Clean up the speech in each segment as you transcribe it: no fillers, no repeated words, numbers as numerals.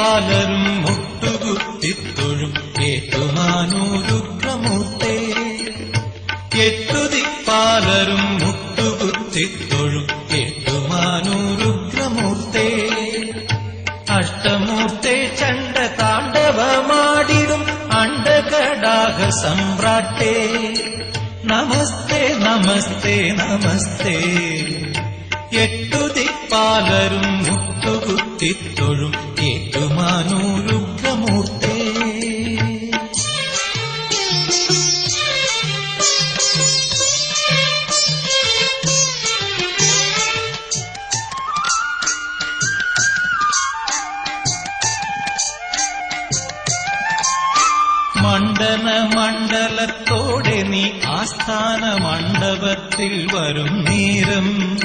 പാലരും മുട്ടുകുത്തിത്തൊഴും ഏറ്റുമാനൂരുഗ്രമൂർത്തേ. എട്ടുതിപ്പാലരും മുട്ടുകുത്തിത്തൊഴും ഏറ്റുമാനൂരുഗ്രമൂർത്തേ. അഷ്ടമൂർത്തേ ചണ്ഡ താണ്ഡവമാടിടും അണ്ഡകടാഹ സമ്രാട്ടേ. നമസ്തേ നമസ്തേ നമസ്തേ. എട്ടുതിപ്പാലരും മുട്ടുകുത്തിത്തൊഴും ഏറ്റുമാനൂരുഗ്രമൂർത്തേ. മണ്ഡന മണ്ഡലത്തോടെ നീ ആസ്ഥാന മണ്ഡപത്തിൽ വരും നേരം.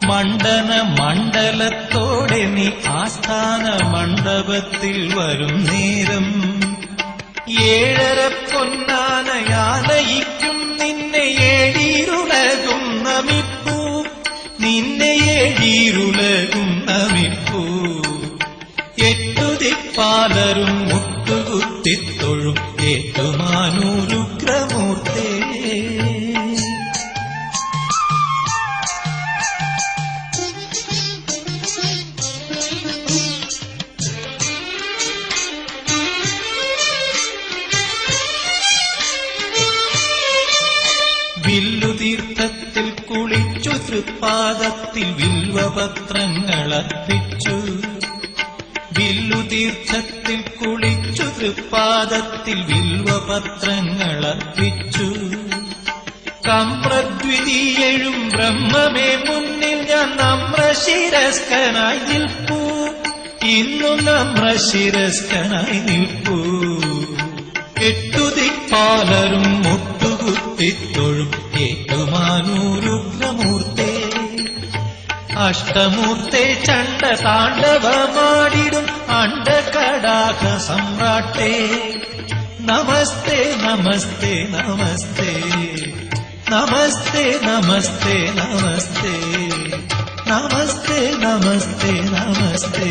മണ്ഡന മണ്ഡലത്തോടെ നീ ആസ്ഥാന മണ്ഡപത്തിൽ വരും നേരം. ഏഴര പൊന്നാനയാലയിക്കും നിന്നെ ഏഴീരുലകും നമിപ്പൂ. നിന്നെ ഏഴീരുലകും നമിപ്പൂ. എട്ടുതിപ്പാലരും മുട്ടുകുത്തിത്തൊഴും ഏറ്റുമാനൂരുഗ്രമൂർത്തേ. വില്ലുതീർത്ഥത്തിൽ കുളിച്ചു തൃപ്പാദത്തിൽ വില്വപത്രങ്ങളർപ്പിച്ചു. വില്ലുതീർത്ഥത്തിൽ കുളിച്ചു തൃപ്പാദത്തിൽ വില്വപത്രങ്ങളർപ്പിച്ചു. കമ്പ്രദ്വിതീയഴും ബ്രഹ്മമേ മുന്നിൽ ഞാൻ നമ്രശിരസ്കനായി നിൽപ്പൂ. ഇന്നും നമ്രശിരസ്കനായി നിൽപ്പൂ. എട്ടുതിപ്പാലരും മുട്ടുകുത്തിത്തൊഴും ഏറ്റുമാനൂരുഗ്രമൂർത്തേ. അഷ്ടമൂർത്തേ ചണ്ഡ താണ്ഡവമാടിടും അണ്ഡകടാഹ സമ്രാട്ടേ. നമസ്തേ നമസ്തേ നമസ്തേ. നമസ്തേ നമസ്തേ നമസ്തേ. നമസ്തേ നമസ്തേ നമസ്തേ.